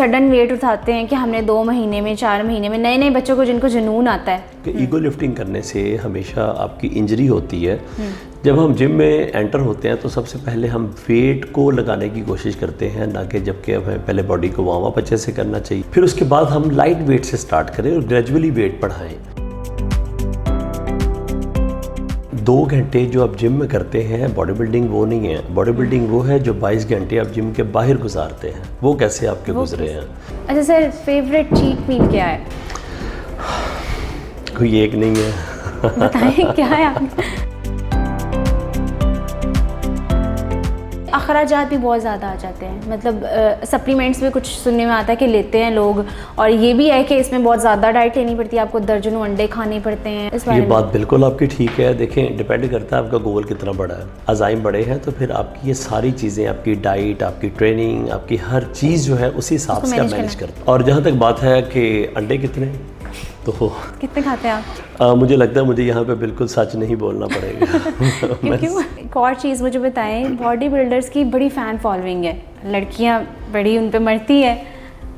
Sudden wait उठाते हैं कि हमने 2 महीने में 4 महीने में, नए नए बच्चों को जिनको जुनून आता है कि ईगो लिफ्टिंग करने से हमेशा आपकी इंजरी होती है। जब हम जिम में एंटर होते हैं तो सबसे पहले हम वेट को लगाने की कोशिश करते हैं, ना कि जबकि हमें पहले बॉडी को वार्म अप अच्छे से करना चाहिए। फिर उसके बाद हम लाइट वेट से स्टार्ट करें और ग्रेजुअली वेट बढ़ाएं। 2 घंटे जो आप जिम में करते हैं बॉडी बिल्डिंग वो नहीं है। बॉडी बिल्डिंग वो है जो 22 घंटे आप जिम के बाहर गुजारते हैं। वो कैसे आपके गुजरे हैं? अच्छा सर, फेवरेट चीट मील क्या है? कोई एक नहीं है। बताएं क्या है आप? अखराजात भी बहुत ज़्यादा आ जाते हैं, मतलब सप्लीमेंट्स में कुछ सुनने में आता है कि लेते हैं लोग, और ये भी है कि इसमें बहुत ज़्यादा डाइट लेनी पड़ती है, आपको दर्जनों अंडे खाने पड़ते हैं। इस ये बात बिल्कुल आपकी ठीक है। देखें, डिपेंड करता है आपका गोल कितना बड़ा है। अज़ाइम बड़े हैं तो फिर आपकी ये सारी चीज़ें, आपकी डाइट, आपकी ट्रेनिंग, आपकी हर चीज़ जो है उसी हिसाब से आप मैनेज करते हैं। और जहाँ तक बात है कि अंडे कितने, तो कितने खाते हैं आप? मुझे लगता है मुझे यहाँ पे बिल्कुल सच नहीं बोलना पड़ेगा। क्यों? एक और चीज़ मुझे बताएं, बॉडी बिल्डर्स की बड़ी फ़ैन फॉलोइंग है, लड़कियाँ बड़ी उन पे मरती है,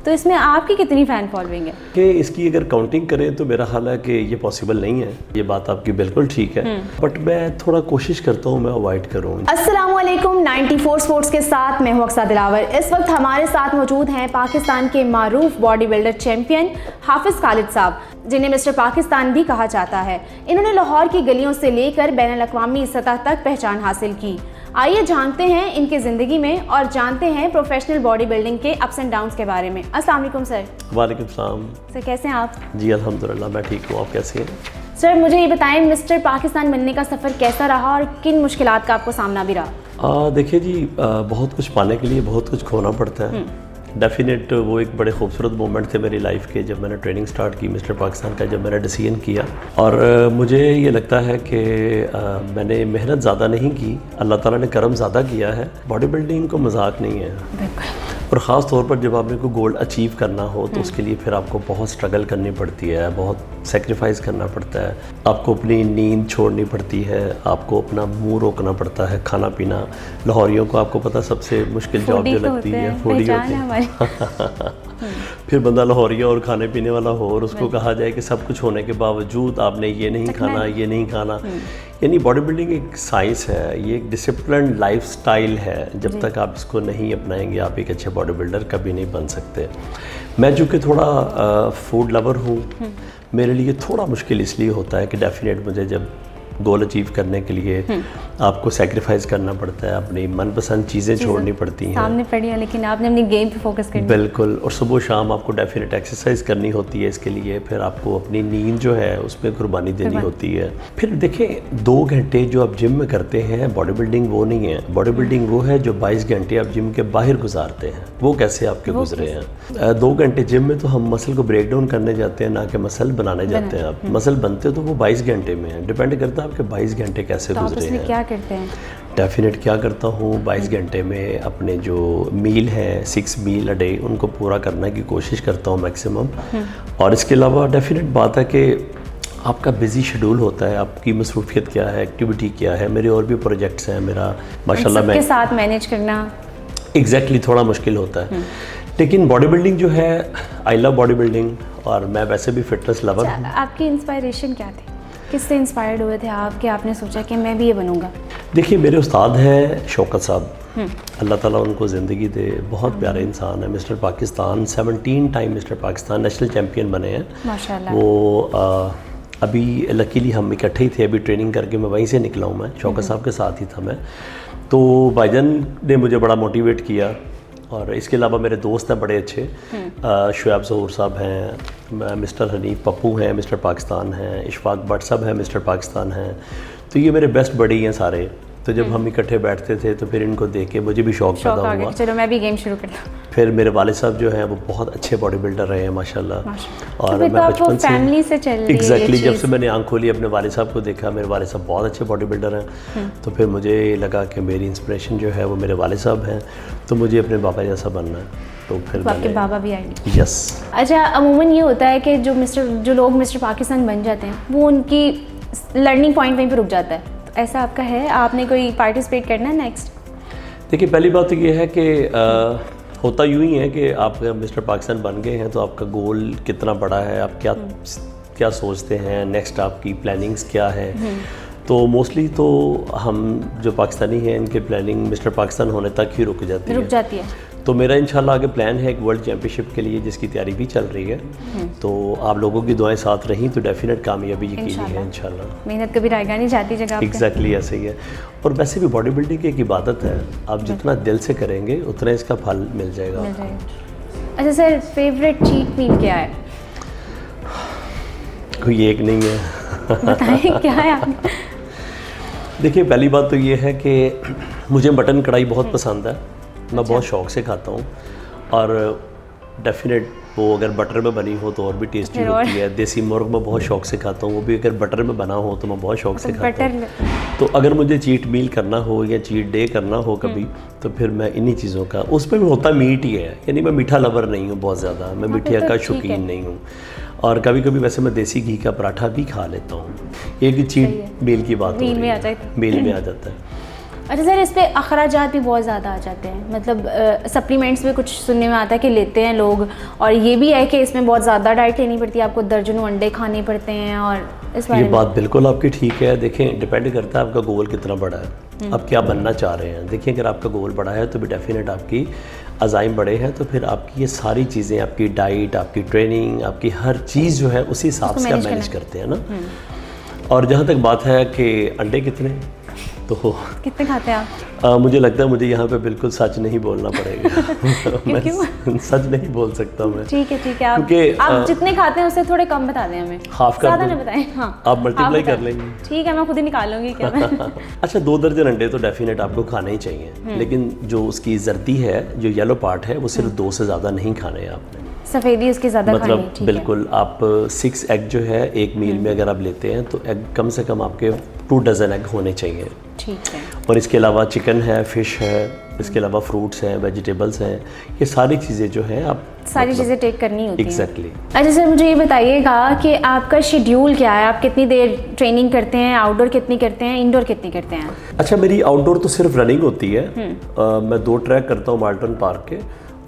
तो इसमें आपकी कितनी फ़ैन फॉलोइंग है? कि इसकी अगर काउंटिंग करें तो मेरा ख्याल है कि ये पॉसिबल नहीं है। ये बात आपकी बिल्कुल ठीक है, बट मैं थोड़ा कोशिश करता हूँ मैं अवॉइड करूँ। अस्सलामुअलैकुम, 94 स्पोर्ट्स के साथ मैं हूँ अक्सा दिलावर। इस वक्त हमारे साथ मौजूद हैं पाकिस्तान के मारूफ बॉडी बिल्डर चैम्पियन हाफिज़ खालिद साहब, जिन्हें मिस्टर पाकिस्तान भी कहा जाता है। इन्होंने लाहौर की गलियों से लेकर बैनुल-अक़वामी सतह तक पहचान हासिल की। आइए जानते हैं इनकी ज़िंदगी में और जानते हैं प्रोफेशनल बॉडी बिल्डिंग के अप्स एंड डाउन्स के बारे में। अस्सलाम वालेकुम सर। वालेकुम सलाम। सर कैसे हैं आप? जी अल्हम्दुलिल्लाह मैं ठीक हूँ, आप कैसे हैं? सर मुझे ये बताएं, मिस्टर पाकिस्तान बनने का सफ़र कैसा रहा और किन मुश्किलात का आपको सामना भी रहा? देखिए जी, बहुत कुछ पाने के लिए बहुत कुछ खोना पड़ता है। डेफिनेट वो एक बड़े खूबसूरत मोमेंट थे मेरी लाइफ के, जब मैंने ट्रेनिंग स्टार्ट की मिस्टर पाकिस्तान का, जब मैंने डिसीजन किया। और मुझे ये लगता है कि मैंने मेहनत ज़्यादा नहीं की, अल्लाह ताला ने करम ज़्यादा किया है। बॉडी बिल्डिंग को मजाक नहीं है, और ख़ास तौर पर जब आपने कोई गोल अचीव करना हो तो उसके लिए फिर आपको बहुत स्ट्रगल करनी पड़ती है, बहुत सेक्रीफाइस करना पड़ता है। आपको अपनी नींद छोड़नी पड़ती है, आपको अपना मुंह रोकना पड़ता है, खाना पीना। लाहौरियों को आपको पता सबसे मुश्किल जॉब जो लगती है फूडी होती है। फिर बंदा लाहौरिया और खाने पीने वाला हो और उसको कहा जाए कि सब कुछ होने के बावजूद आपने ये नहीं खाना, ये नहीं खाना। यानी बॉडी बिल्डिंग एक साइंस है, ये एक डिसिप्लिन लाइफस्टाइल है। जब तक आप इसको नहीं अपनाएंगे आप एक अच्छे बॉडी बिल्डर कभी नहीं बन सकते। मैं चूँकि थोड़ा फूड लवर हूँ, मेरे लिए थोड़ा मुश्किल इसलिए होता है कि डेफिनेट मुझे जब गोल अचीव करने के लिए आपको सेक्रीफाइस करना पड़ता है, अपनी मनपसंद चीज़ें छोड़नी पड़ती हैं। सामने पड़ी है लेकिन आपने अपनी गेम पे फोकस करना। बिल्कुल, और सुबह शाम आपको डेफिनेट एक्सरसाइज करनी होती है इसके लिए। फिर आपको अपनी नींद जो है उसमें कुर्बानी देनी होती है। फिर देखें, 2 घंटे जो आप जिम में करते हैं बॉडी बिल्डिंग वो नहीं है। बॉडी बिल्डिंग वो है जो 22 घंटे आप जिम के बाहर गुजारते हैं। वो कैसे आपके गुजरे हैं? 2 घंटे जिम में तो हम मसल को ब्रेक डाउन करने जाते हैं, ना कि मसल बनाने जाते हैं। आप मसल बनते हो तो वो 22 घंटे में है, डिपेंड करता है आपके 22 घंटे कैसे गुजरे हैं। क्या करते हैं? डेफिनेट क्या करता हूँ, 22 घंटे में अपने जो मील है 6 मील अ डे उनको पूरा करने की कोशिश करता हूँ मैक्सिमम। और इसके अलावा डेफिनेट बात है कि आपका बिजी शेड्यूल होता है, आपकी मसरूफियत क्या है, एक्टिविटी क्या है। मेरे और भी प्रोजेक्ट्स हैं, मेरा माशाल्लाह मैं सबके साथ मैनेज करना एग्जैक्टली थोड़ा मुश्किल होता है। लेकिन बॉडी बिल्डिंग जो है, आई लव बॉडी बिल्डिंग, और मैं वैसे भी फिटनेस लवर हूँ। आपकी इंस्पायरेशन क्या थी? किससे इंस्पायर्ड हुए थे आप कि आपने सोचा कि मैं भी ये बनूंगा? देखिए, मेरे उस्ताद हैं शौकत साहब, अल्लाह ताला उनको ज़िंदगी दे, बहुत प्यारे इंसान है। Mister Pakistan 17 time mister Pakistan national champion बने हैं माशाल्लाह। वो अभी लकीली हम इकट्ठे ही थे, अभी ट्रेनिंग करके मैं वहीं से निकला हूँ। मैं शौकत साहब के साथ ही था मैं, तो भाईजान ने मुझे बड़ा मोटिवेट किया। और इसके अलावा मेरे दोस्त हैं बड़े अच्छे, शुएब ज़हूर साहब हैं, मिस्टर हनीफ पप्पू हैं, मिस्टर पाकिस्तान हैं, इशफाक भट्ट साहब हैं, मिस्टर पाकिस्तान हैं। तो ये मेरे बेस्ट बडी हैं सारे। तो जब हम इकट्ठे बैठते थे तो फिर इनको देख के मुझे भी शौक पैदा हुआ, चलो मैं भी गेम शुरू करता हूँ। फिर मेरे वालिद साहब जो हैं वो बहुत अच्छे बॉडी बिल्डर रहे हैं माशाल्लाह। और तो मैं बचपन से फैमिली से चल रही है एग्जैक्टली जब से मैंने आंख खोली अपने वालिद साहब को देखा, मेरे वालिद साहब बहुत अच्छे बॉडी बिल्डर हैं। तो फिर मुझे लगा कि मेरी इंस्पिरेशन जो है वो मेरे वालिद साहब हैं, तो मुझे अपने बाबा जैसा बनना है। तो फिर आपके बाबा भी आए? यस। अच्छा, अमूमन ये होता है कि जो लोग मिस्टर पाकिस्तान बन जाते हैं वो उनकी लर्निंग पॉइंट वहीं पर रुक जाता है। तो ऐसा आपका है? आपने कोई पार्टिसिपेट करना है नेक्स्ट? देखिए, पहली बात तो ये है कि होता यूँ ही है कि आप मिस्टर पाकिस्तान बन गए हैं तो आपका गोल कितना बड़ा है, आप क्या क्या सोचते हैं, नेक्स्ट आपकी प्लानिंग्स क्या है। तो मोस्टली तो हम जो पाकिस्तानी हैं इनके प्लानिंग मिस्टर पाकिस्तान होने तक ही रुक जाती है। तो मेरा इंशाल्लाह आगे प्लान है एक वर्ल्ड चैम्पियनशिप के लिए जिसकी तैयारी भी चल रही है। तो आप लोगों की दुआएं साथ रहीं तो डेफिनेट कामयाबी यकीनी है इंशाल्लाह। मेहनत कभी रहेगा नहीं जाती जगह। एग्जैक्टली ऐसे ही है। और वैसे भी बॉडी बिल्डिंग की एक इबादत है, आप जितना दिल से करेंगे उतना इसका फल मिल जाएगा। अच्छा सर, फेवरेट चीट मील क्या है? कोई एक नहीं है। बताएं क्या है आप? देखिए पहली बात तो ये है कि मुझे मटन कढ़ाई बहुत पसंद है, मैं बहुत शौक़ से खाता हूँ। और डेफिनेट वो अगर बटर में बनी हो तो और भी टेस्टी होती है। देसी मुर्ग मैं बहुत शौक़ से खाता हूँ, वो भी अगर बटर में बना हो तो मैं बहुत शौक़ से खाता हूँ। तो अगर मुझे चीट मील करना हो या चीट डे करना हो कभी तो फिर मैं इन्हीं चीज़ों का, उसमें भी होता मीट ही है, यानी मैं मीठा लवर नहीं हूँ बहुत ज़्यादा, मैं मिठाई का शौकीन नहीं हूँ। और कभी कभी वैसे मैं देसी घी का पराठा भी खा लेता हूँ। एक चीट मील की बात मील में आ जाता है। अच्छा सर, इस पे अखराजात भी बहुत ज़्यादा आ जाते हैं, मतलब सप्लीमेंट्स में कुछ सुनने में आता है कि लेते हैं लोग, और ये भी है कि इसमें बहुत ज़्यादा डाइट लेनी पड़ती है, आपको दर्जनों अंडे खाने पड़ते हैं। और इस बारे में ये बात बिल्कुल आपकी ठीक है। देखें डिपेंड करता है आपका गोल कितना बड़ा है, आप क्या बनना चाह रहे हैं। देखिए अगर आपका गोल बड़ा है तो भी डेफिनेट आपकी अज़ाइम बड़े हैं, तो फिर आपकी ये सारी चीज़ें, आपकी डाइट, आपकी ट्रेनिंग, आपकी हर चीज़ जो है उसी हिसाब से आप मैनेज करते हैं ना। और जहाँ तक बात है कि अंडे कितने, तो कितने खाते हैं आप? मुझे लगता है मुझे यहाँ पे बिल्कुल सच नहीं बोलना पड़ेगा। मैं सच नहीं बोल सकता मैं। ठीक है क्योंकि आप जितने खाते हैं उससे थोड़े कम बता दें हमें, हाफ कर ज़्यादा नहीं बताएं। हाँ, आप मल्टीप्लाई कर लेंगे। ठीक है, मैं खुद ही निकाल लूँगी क्या। अच्छा 2 दर्जन अंडे तो डेफिनेट आपको खाने ही चाहिए, लेकिन जो उसकी जर्दी है, जो येलो पार्ट है, वो सिर्फ 2 से ज़्यादा नहीं खाने हैं आपने, सफ़ेदी उसकी ज़्यादा मतलब बिल्कुल। आप 6 एग जो है एक मील में अगर आप लेते हैं तो एग कम से कम आपके 2 डज़न एग होने चाहिए। ठीक है। और इसके अलावा चिकन है, फ़िश है, इसके अलावा फ्रूट्स हैं, वेजिटेबल्स हैं, ये सारी चीज़ें जो हैं आप सारी चीज़ें टेक करनी होती हैं। एग्जैक्टली। अच्छा सर, मुझे ये बताइएगा कि आपका शेड्यूल क्या है, आप कितनी देर ट्रेनिंग करते हैं, आउटडोर कितनी करते हैं, इंडोर कितनी करते हैं? अच्छा, मेरी आउटडोर तो सिर्फ रनिंग होती है। मैं 2 ट्रैक करता हूँ माल्टन पार्क के,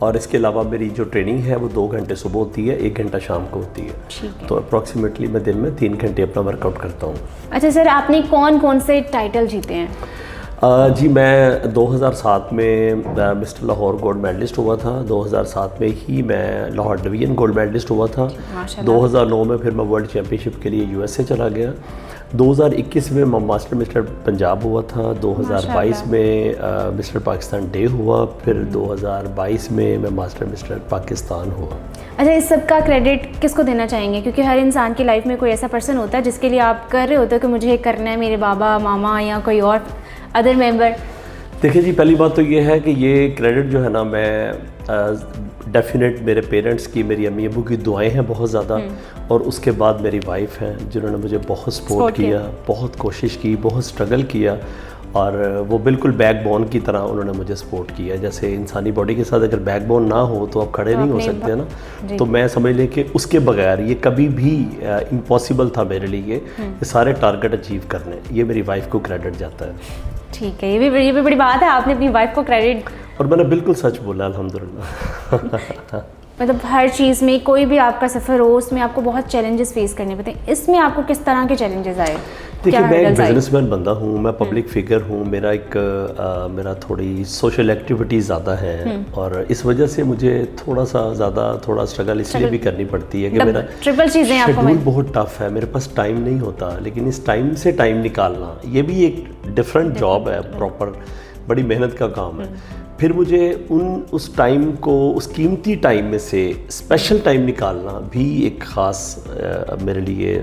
और इसके अलावा मेरी जो ट्रेनिंग है वो 2 घंटे सुबह होती है, 1 घंटा शाम को होती है। तो अप्रॉक्सीमेटली मैं दिन में 3 घंटे अपना वर्कआउट करता हूँ। अच्छा सर, आपने कौन कौन से टाइटल जीते हैं? जी मैं 2007 में मिस्टर लाहौर गोल्ड मेडलिस्ट हुआ था, 2007 में ही मैं लाहौर डिवीज़न गोल्ड मेडलिस्ट हुआ था। 2009 में फिर मैं वर्ल्ड चैम्पियनशिप के लिए यूएसए चला गया। 2021 में मैं मास्टर मिस्टर पंजाब हुआ था। 2022 में मिस्टर पाकिस्तान डे हुआ। फिर 2022 में मैं मास्टर मिस्टर पाकिस्तान हुआ। अच्छा, इस सब का क्रेडिट किसको देना चाहेंगे? क्योंकि हर इंसान की लाइफ में कोई ऐसा पर्सन होता है जिसके लिए आप कर रहे होते हो कि मुझे ये करना है, मेरे बाबा मामा या कोई और अदर मेंबर। देखिए जी, पहली बात तो ये है कि ये क्रेडिट जो है ना, मैं डेफिनेट मेरे पेरेंट्स की, मेरी अम्मी अबू की दुआएं हैं बहुत ज़्यादा, और उसके बाद मेरी वाइफ हैं जिन्होंने मुझे बहुत सपोर्ट किया, बहुत कोशिश की, बहुत स्ट्रगल किया, और वो बिल्कुल बैकबोन की तरह उन्होंने मुझे सपोर्ट किया। जैसे इंसानी बॉडी के साथ अगर बैकबोन ना हो तो आप खड़े नहीं हो सकते ना। तो मैं समझ लें कि उसके बगैर ये कभी भी इम्पॉसिबल था मेरे लिए ये सारे टारगेट अचीव करने। ये मेरी वाइफ को क्रेडिट जाता है। ठीक है, ये भी बड़ी बात है, आपने अपनी वाइफ को क्रेडिट। और मैंने बिल्कुल सच बोला, अल्हम्दुलिल्लाह। मतलब हर चीज़ में कोई भी आपका सफ़र हो उसमें आपको बहुत चैलेंजेस फेस करने पड़ते हैं। इसमें आपको किस तरह के चैलेंजेस आए? देखिए, मैं एक बिजनेसमैन बंदा हूँ, मैं पब्लिक फिगर हूँ, मेरा थोड़ी सोशल एक्टिविटी ज़्यादा है, और इस वजह से मुझे थोड़ा स्ट्रगल इसलिए भी करनी पड़ती है कि मेरा ट्रिपल चीज़ें शेड्यूल बहुत टफ है, मेरे पास टाइम नहीं होता। लेकिन इस टाइम से टाइम निकालना ये भी एक डिफरेंट जॉब है, प्रॉपर बड़ी मेहनत का काम है। फिर मुझे उस टाइम को, उस कीमती टाइम में से स्पेशल टाइम निकालना भी एक ख़ास मेरे लिए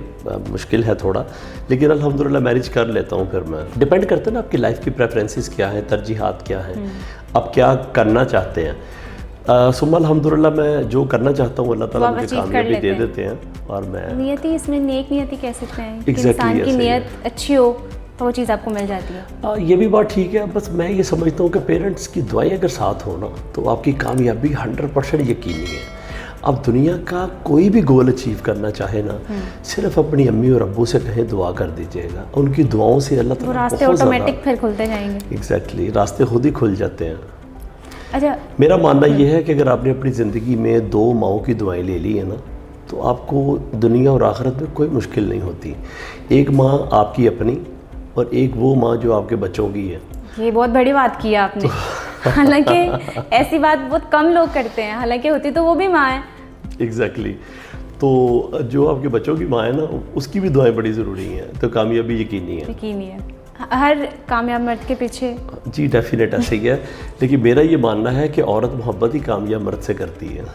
मुश्किल है थोड़ा, लेकिन अल्हम्दुलिल्लाह मैनेज कर लेता हूँ। फिर मैं डिपेंड करता है ना आपकी लाइफ की प्रेफरेंसेस क्या हैं, तरजीहात क्या हैं, आप क्या करना चाहते हैं। सुम्मा अल्हम्दुलिल्लाह मैं जो करना चाहता हूँ अल्लाह ताला मुझे कामयाबी दे देते हैं। और मैं नियति, इसमें नेक नियति कह सकते हैं, इंसान की नियत अच्छी हो तो वो चीज़ आपको मिल जाती है। ये भी बात ठीक है। बस मैं ये समझता हूँ कि पेरेंट्स की दुआएं अगर साथ हो ना तो आपकी कामयाबी 100% यकीनी है। अब दुनिया का कोई भी गोल अचीव करना चाहे ना, सिर्फ अपनी अम्मी और अब्बू से कहें दुआ कर दीजिएगा, उनकी दुआओं से अल्लाह ताला रास्ते ऑटोमेटिक फिर खुलते जाएंगे। एग्जैक्टली, रास्ते खुद ही खुल जाते हैं। अच्छा, मेरा मानना ये है कि अगर आपने अपनी ज़िंदगी में 2 माओं की दुआएं ले ली है ना, तो आपको दुनिया और आखिरत में कोई मुश्किल नहीं होती। एक माँ आपकी अपनी और एक वो माँ जो आपके बच्चों की है। ये बहुत बड़ी बात की आपने। हालांकि ऐसी बात बहुत कम लोग करते हैं, हालांकि होती तो वो भी माँ है। एग्जैक्टली तो जो आपके बच्चों की माँ है ना, उसकी भी दुआएं बड़ी ज़रूरी हैं, तो कामयाबी यकीनी है। यकीनी है हर कामयाब मर्द के पीछे। जी डेफिनेट ऐसे ही है, लेकिन मेरा ये मानना है कि औरत मोहब्बत ही कामयाब मर्द से करती है।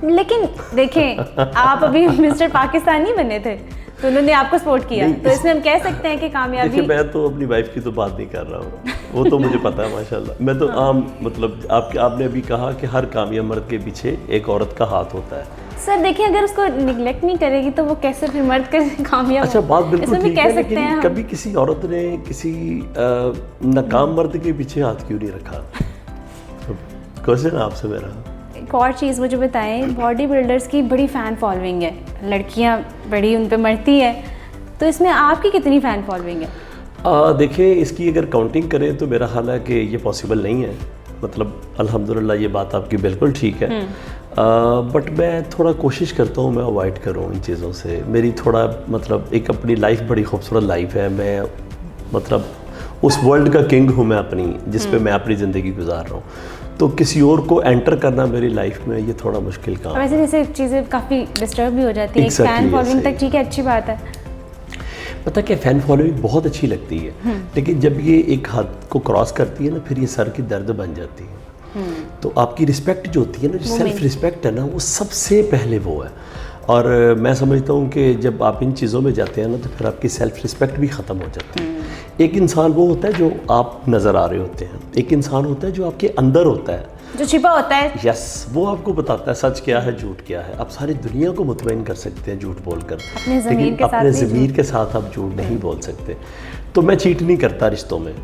लेकिन देखें, आप अभी मिस्टर पाकिस्तान नहीं बने थे तो उन्होंने आपको सपोर्ट किया, तो इसमें हम कह सकते हैं कि कामयाबी। देखिए, मैं तो अपनी वाइफ की तो बात नहीं कर रहा हूँ, वो तो मुझे पता है माशाल्लाह। मैं तो आम मतलब आपने अभी कहा कि हर कामयाब मर्द के पीछे एक औरत का हाथ होता है। सर देखिए, अगर उसको निगलेक्ट नहीं करेगी तो वो कैसे फिर मर्द के कामयाब। अच्छा, बात बिल्कुल इसमें भी ठीक कह है, सकते हैं लेकिन हम। कभी किसी औरत ने किसी नाकाम मर्द के पीछे हाथ क्यों नहीं रखा? क्वेश्चन आपसे मेरा। एक और चीज़ मुझे बताएं, बॉडी बिल्डर्स की बड़ी फ़ैन फॉलोइंग है, लड़कियां बड़ी उन पे मरती है, तो इसमें आपकी कितनी फ़ैन फॉलोइंग है? देखिए, इसकी अगर काउंटिंग करें तो मेरा ख्याल है कि ये पॉसिबल नहीं है। मतलब अल्हम्दुलिल्लाह ये बात आपकी बिल्कुल ठीक है, बट मैं थोड़ा कोशिश करता हूँ मैं अवॉइड करूँ इन चीज़ों से। मेरी थोड़ा मतलब एक अपनी लाइफ बड़ी खूबसूरत लाइफ है, मैं मतलब उस वर्ल्ड का किंग हूँ मैं अपनी, जिस पे मैं अपनी ज़िंदगी गुजार रहा हूँ, तो किसी और को एंटर करना मेरी लाइफ में ये थोड़ा मुश्किल काम है। वैसे जैसे चीज़ें काफ़ी डिस्टर्ब भी हो जाती हैं। फ़ैन फॉलोइंग तक ठीक है, अच्छी बात है। पता क्या, फ़ैन फॉलोइंग बहुत अच्छी लगती है, लेकिन जब ये एक हद को क्रॉस करती है ना, फिर ये सर की दर्द बन जाती है। तो आपकी रिस्पेक्ट जो होती है ना, जो सेल्फ रिस्पेक्ट है ना, वो सबसे पहले वो है। और मैं समझता हूँ कि जब आप इन चीज़ों में जाते हैं ना, तो फिर आपकी सेल्फ रिस्पेक्ट भी ख़त्म हो जाती है। एक इंसान वो होता है जो आप नज़र आ रहे होते हैं, एक इंसान होता है जो आपके अंदर होता है, जो छिपा होता है। यस, वो आपको बताता है सच क्या है, झूठ क्या है। आप सारी दुनिया को मुतमईन कर सकते हैं झूठ बोलकर, लेकिन अपने ज़मीर के साथ आप झूठ नहीं बोल सकते। तो मैं चीट नहीं करता रिश्तों में,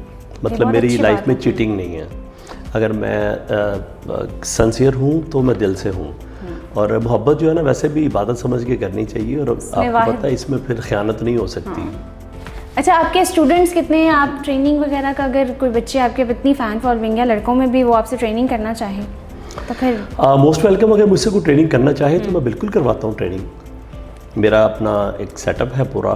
मतलब मेरी लाइफ में चीटिंग नहीं है। अगर मैं सिंसियर हूँ तो मैं दिल से हूँ, और मोहब्बत जो है ना, वैसे भी इबादत समझ के करनी चाहिए, और आपको पता है इसमें फिर ख़यानत नहीं हो सकती। अच्छा, आपके स्टूडेंट्स कितने हैं? आप ट्रेनिंग वगैरह का, अगर कोई बच्चे आपके इतनी फ़ैन फॉलोइंग है लड़कों में भी, वो आपसे ट्रेनिंग करना चाहे तो फिर मोस्ट वेलकम। अगर मुझसे कोई ट्रेनिंग करना चाहे तो मैं बिल्कुल करवाता हूँ ट्रेनिंग। मेरा अपना एक सेटअप है पूरा।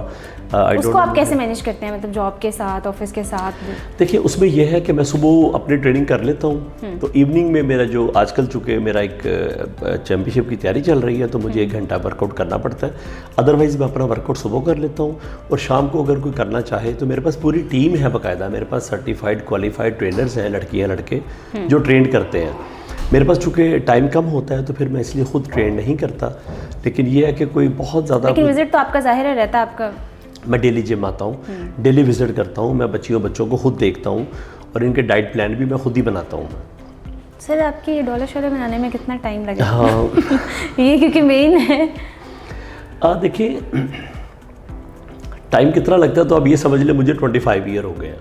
उसको आप कैसे मैनेज करते हैं, मतलब जॉब के साथ, ऑफिस के साथ? देखिए, उसमें यह है कि मैं सुबह अपनी ट्रेनिंग कर लेता हूँ, तो इवनिंग में मेरा जो आजकल चूँकि मेरा एक चैम्पियनशिप की तैयारी चल रही है, तो मुझे 1 घंटा वर्कआउट करना पड़ता है। अदरवाइज़ मैं अपना वर्कआउट सुबह कर लेता हूँ, और शाम को अगर कोई करना चाहे तो मेरे पास पूरी टीम है बाकायदा। मेरे पास सर्टिफाइड क्वालिफाइड ट्रेनर्स हैं, लड़कियाँ लड़के जो ट्रेन करते हैं। मेरे पास चूँकि टाइम कम होता है तो फिर मैं इसलिए खुद ट्रेन नहीं करता, लेकिन ये है कि कोई बहुत ज़्यादा। लेकिन विजिट तो आपका ज़ाहिर है रहता है आपका। मैं डेली जिम आता हूँ, डेली विजिट करता हूँ, मैं बच्चों को खुद देखता हूँ, और इनके डाइट प्लान भी मैं खुद ही बनाता हूँ। सर, आपकी ये डॉलर शॉलर बनाने में कितना टाइम लगेगा? हाँ ये क्योंकि मेन है। देखिए, टाइम कितना लगता है तो आप ये समझ लें, मुझे 25 ईयर हो गए हैं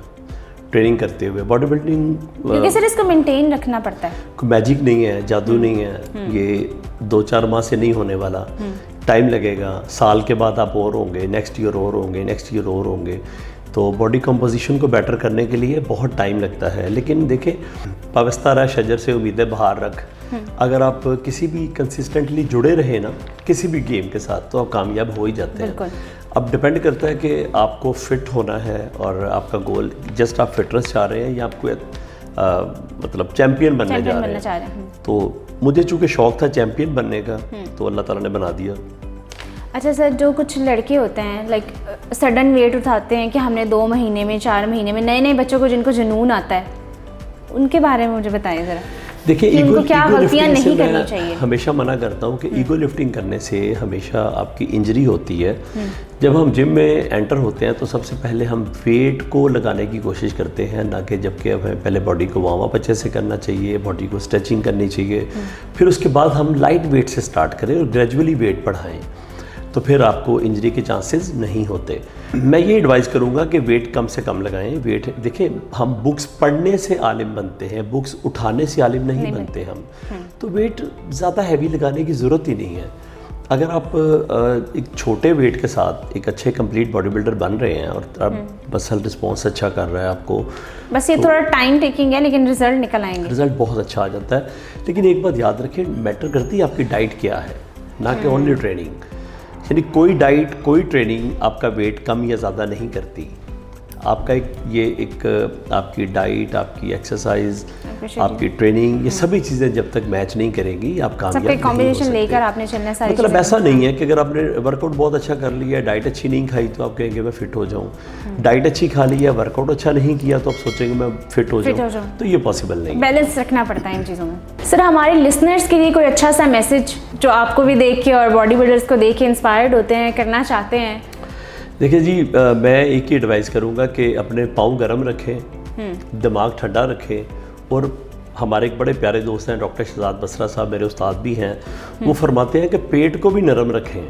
ट्रेनिंग करते हुए। बॉडी बिल्डिंग, क्योंकि सर इसको मेंटेन रखना पड़ता है, कोई मैजिक नहीं है, जादू नहीं है, ये 2-4 माह से नहीं होने वाला। टाइम लगेगा, साल के बाद आप और होंगे, नेक्स्ट ईयर और होंगे, नेक्स्ट ईयर और होंगे। तो बॉडी कंपोजिशन को बेटर करने के लिए बहुत टाइम लगता है। लेकिन देखिए, पाबस्ता रहा शजर से उम्मीदें बाहर रख, अगर आप किसी भी कंसिस्टेंटली जुड़े रहे ना किसी भी गेम के साथ, तो आप कामयाब हो ही जाते हैं। अब डिपेंड करता है कि आपको फिट होना है, और आपका गोल जस्ट आप फिटनेस चाह रहे हैं या आपको मतलब चैम्पियन बनने जा रहे हैं। तो मुझे चूँकि शौक़ था चैम्पियन बनने का, तो अल्लाह ताला ने बना दिया। अच्छा सर, जो कुछ लड़के होते हैं लाइक सडन वेट उठाते हैं कि हमने 2 महीने में, 4 महीने में, नए नए बच्चों को जिनको जुनून आता है, उनके बारे में मुझे बताइए ज़रा। देखिए, ईगो क्या गलतियां नहीं करनी चाहिए? हमेशा मना करता हूँ कि ईगो लिफ्टिंग करने से हमेशा आपकी इंजरी होती है। जब हम जिम में एंटर होते हैं तो सबसे पहले हम वेट को लगाने की कोशिश करते हैं, ना कि जबकि हमें पहले बॉडी को वार्म अप अच्छे से करना चाहिए, बॉडी को स्ट्रेचिंग करनी चाहिए, फिर उसके बाद हम लाइट वेट से स्टार्ट करें और ग्रेजुअली वेट बढ़ाएं, तो फिर आपको इंजरी के चांसेस नहीं होते। मैं ये एडवाइस करूँगा कि वेट कम से कम लगाएं। वेट देखिए, हम बुक्स पढ़ने से आलिम बनते हैं, बुक्स उठाने से आलिम नहीं बनते हम। तो वेट ज़्यादा हैवी लगाने की ज़रूरत ही नहीं है। अगर आप एक छोटे वेट के साथ एक अच्छे कंप्लीट बॉडी बिल्डर बन रहे हैं और आप मसल रिस्पॉन्स अच्छा कर रहा है आपको, बस ये थोड़ा टाइम टेकिंग है लेकिन रिजल्ट निकल आएंगे। रिजल्ट बहुत अच्छा आ जाता है। लेकिन एक बात याद रखें, मैटर करती है आपकी डाइट क्या है, ना कि ओनली ट्रेनिंग। यानी कोई डाइट कोई ट्रेनिंग आपका वेट कम या ज़्यादा नहीं करती। आपका एक आपकी डाइट, आपकी एक्सरसाइज, आपकी ट्रेनिंग, ये सभी चीज़ें जब तक मैच नहीं करेंगी आप कामयाब नहीं हो कॉम्बिनेशन लेकर आपने चलना सारी मतलब ऐसा नहीं है कि अगर आपने वर्कआउट बहुत अच्छा कर लिया, डाइट अच्छी नहीं खाई तो आप कहेंगे मैं फिट हो जाऊँ, डाइट अच्छी खा ली है, वर्कआउट अच्छा नहीं किया तो आप सोचेंगे मैं फिट हो जाऊँ, तो ये पॉसिबल नहीं। बैलेंस रखना पड़ता है इन चीज़ों में। सर, हमारे लिसनर्स के लिए कोई अच्छा सा मैसेज जो आपको भी देख के और बॉडी बिल्डर्स को देख के इंस्पायर्ड होते हैं, करना चाहते हैं? देखिए जी, मैं एक ही एडवाइस करूँगा कि अपने पाँव गर्म रखें, दिमाग ठंडा रखें। और हमारे एक बड़े प्यारे दोस्त हैं डॉक्टर शहजाद बसरा साहब, मेरे उस्ताद भी हैं, वो फरमाते हैं कि पेट को भी नरम रखें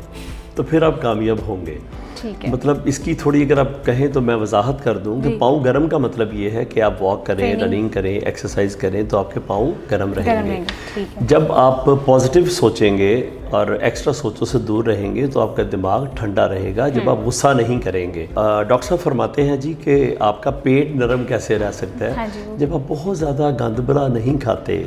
तो फिर आप कामयाब होंगे। ठीक है। मतलब इसकी थोड़ी अगर आप कहें तो मैं वजाहत कर दूं कि पाँव गर्म का मतलब ये है कि आप वॉक करें, रनिंग करें, एक्सरसाइज करें तो आपके पाँव गर्म रहेंगे। जब आप पॉजिटिव सोचेंगे और एक्स्ट्रा सोचों से दूर रहेंगे तो आपका दिमाग ठंडा रहेगा। जब आप गुस्सा नहीं करेंगे, डॉक्टर साहब फरमाते हैं जी कि आपका पेट नरम कैसे रह सकता है? हाँ, जब आप बहुत ज़्यादा गंद बला नहीं खाते,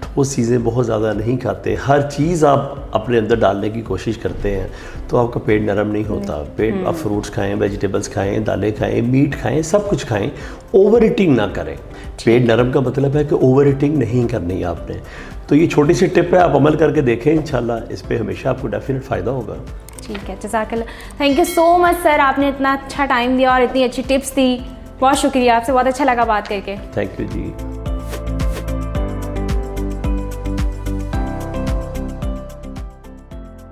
ठोस चीज़ें बहुत ज़्यादा नहीं खाते, हर चीज़ आप अपने अंदर डालने की कोशिश करते हैं तो आपका पेट नरम नहीं होता। पेट आप फ्रूट्स खाएं, वेजिटेबल्स खाएं, दालें खाएं, मीट खाएं, सब कुछ खाएं, ओवर ईटिंग ना करें। पेट नरम का मतलब है कि ओवर ईटिंग नहीं करनी आपने। तो ये छोटी सी टिप है, आप अमल करके देखें, इंशाल्लाह इस पे हमेशा आपको डेफिनेट फ़ायदा होगा। ठीक है, जज़ाकल्लाह। Thank you so much sir, आपने इतना अच्छा टाइम दिया और इतनी अच्छी टिप्स दी। बहुत शुक्रिया, आपसे बहुत अच्छा लगा बात करके। Thank you ji.